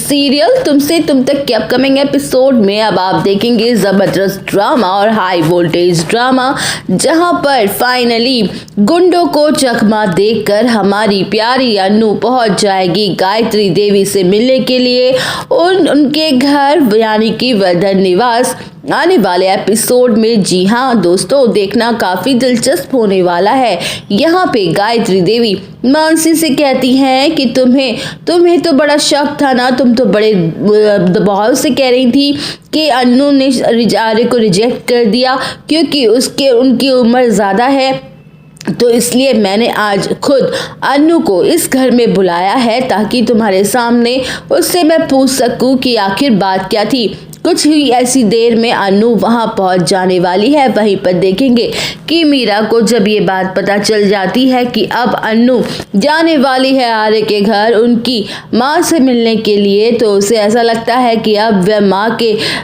Serial तुमसे तुम तक के अपकमिंग एपिसोड में अब आप देखेंगे जबरदस्त ड्रामा और हाई वोल्टेज ड्रामा, जहां पर फाइनली गुंडों को चकमा देकर हमारी प्यारी अन्नू पहुंच जाएगी गायत्री देवी से मिलने के लिए उनके घर यानी कि वर्धन निवास आने वाले एपिसोड में। जी हाँ दोस्तों, देखना काफी दिलचस्प होने वाला है। यहाँ पे गायत्री देवी मानसी से कहती हैं कि तुम्हें तो बड़ा शक था ना, तुम तो बड़े दबाव से कह रही थी कि अन्नू ने आर्य को रिजेक्ट कर दिया क्योंकि उनकी उम्र ज़्यादा है, तो इसलिए मैंने आज खुद अन्नू को इस घर में बुलाया है ताकि तुम्हारे सामने उससे मैं पूछ सकूं कि आखिर बात क्या थी। कुछ ही ऐसी देर में अन्नू वहां पहुंच जाने वाली है। वहीं पर देखेंगे कि मीरा को जब ये बात पता चल जाती है कि अब अन्नू जाने वाली है आर्य के घर उनकी माँ से मिलने के लिए, तो उसे ऐसा लगता है कि अब वह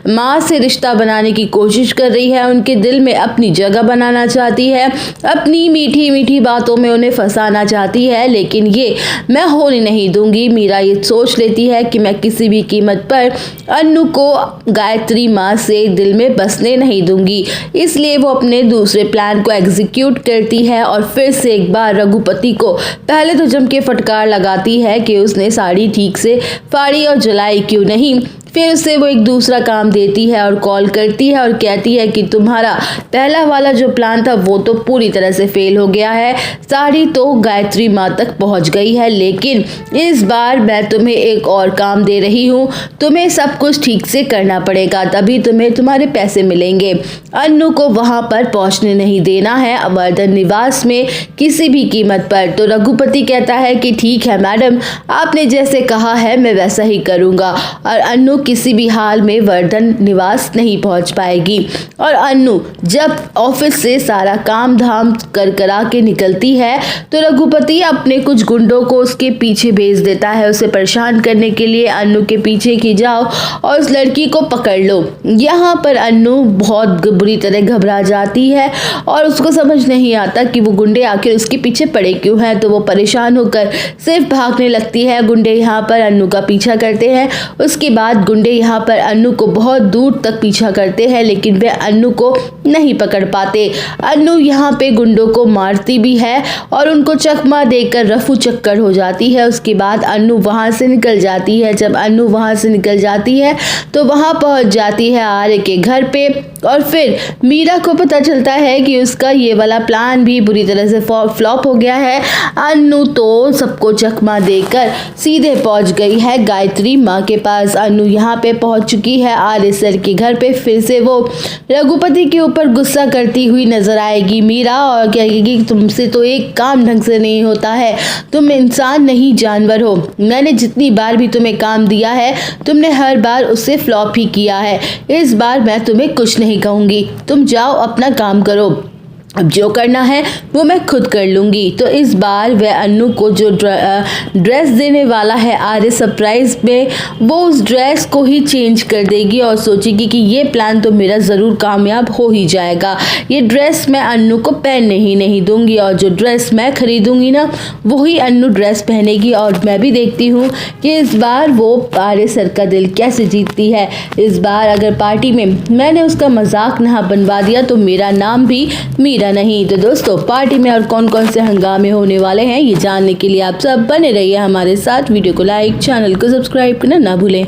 माँ से रिश्ता बनाने की कोशिश कर रही है, उनके दिल में अपनी जगह बनाना चाहती है, अपनी मीठी मीठी बातों में उन्हें फंसाना चाहती है, लेकिन ये मैं होने नहीं दूंगी। मीरा ये सोच लेती है कि मैं किसी भी कीमत पर अन्नू को गायत्री माँ से दिल में बसने नहीं दूंगी, इसलिए वो अपने दूसरे प्लान को एग्जीक्यूट करती है और फिर से एक बार रघुपति को पहले तो जम के फटकार लगाती है कि उसने साड़ी ठीक से फाड़ी और जलाई क्यों नहीं। फिर उसे वो एक दूसरा काम देती है और कॉल करती है और कहती है कि तुम्हारा पहला वाला जो प्लान था वो तो पूरी तरह से फेल हो गया है, साड़ी तो गायत्री माँ तक पहुँच गई है, लेकिन इस बार मैं तुम्हें एक और काम दे रही हूँ, तुम्हें सब कुछ ठीक से करना पड़ेगा तभी तुम्हें तुम्हारे पैसे मिलेंगे। अन्नू को वहाँ पर पहुँचने नहीं देना है वर्धन निवास में किसी भी कीमत पर। तो रघुपति कहता है कि ठीक है मैडम, आपने जैसे कहा है मैं वैसा ही करूँगा, और अन्नू किसी भी हाल में वर्धन निवास नहीं पहुंच पाएगी। और अन्नू जब ऑफिस से सारा काम धाम करा के निकलती है तो रघुपति अपने कुछ गुंडों को उसके पीछे भेज देता है उसे परेशान करने के लिए। अन्नू के पीछे की जाओ और उस लड़की को पकड़ लो। यहाँ पर अन्नू बहुत बुरी तरह घबरा जाती है और उसको समझ नहीं आता कि वो गुंडे आखिर उसके पीछे पड़े क्यों हैं, तो वो परेशान होकर सिर्फ भागने लगती है। गुंडे यहाँ पर अन्नू का पीछा करते हैं, उसके बाद गुंडे यहाँ पर अन्नू को बहुत दूर तक पीछा करते हैं, लेकिन वे अन्नू को नहीं पकड़ पाते। अन्नू यहाँ पे गुंडों को मारती भी है और उनको चकमा देकर रफू चक्कर हो जाती है। उसके बाद अन्नू वहाँ से निकल जाती है। जब अन्नू वहाँ से निकल जाती है तो वहाँ पहुँच जाती है आर्य के घर पे, और फिर मीरा को पता चलता है कि उसका ये वाला प्लान भी बुरी तरह से फ्लॉप हो गया है। अन्नू तो सबको चकमा देकर सीधे पहुँच गई है गायत्री माँ के पास। अन्नू यहाँ पे पहुंच चुकी है आर्य सर के घर पे। फिर से वो रघुपति के ऊपर गुस्सा करती हुई नजर आएगी मीरा और कहेगी तुमसे तो एक काम ढंग से नहीं होता है, तुम इंसान नहीं जानवर हो, मैंने जितनी बार भी तुम्हें काम दिया है तुमने हर बार उससे फ्लॉप ही किया है, इस बार मैं तुम्हें कुछ नहीं कहूँगी, तुम जाओ अपना काम करो, अब जो करना है वो मैं खुद कर लूँगी। तो इस बार वह अन्नू को जो ड्रेस देने वाला है आर्य सरप्राइज में, वो उस ड्रेस को ही चेंज कर देगी और सोचेगी कि ये प्लान तो मेरा ज़रूर कामयाब हो ही जाएगा, ये ड्रेस मैं अन्नू को पहनने ही नहीं दूंगी, और जो ड्रेस मैं खरीदूंगी ना वही अन्नू ड्रेस पहनेगी। और मैं भी देखती हूँ कि इस बार वो आर्य सर का दिल कैसे जीतती है। इस बार अगर पार्टी में मैंने उसका मजाक ना बनवा दिया तो मेरा नाम भी मीरा नहीं। तो दोस्तों, पार्टी में और कौन कौन से हंगामे होने वाले हैं ये जानने के लिए आप सब बने रहिए हमारे साथ। वीडियो को लाइक, चैनल को सब्सक्राइब करना ना भूलें।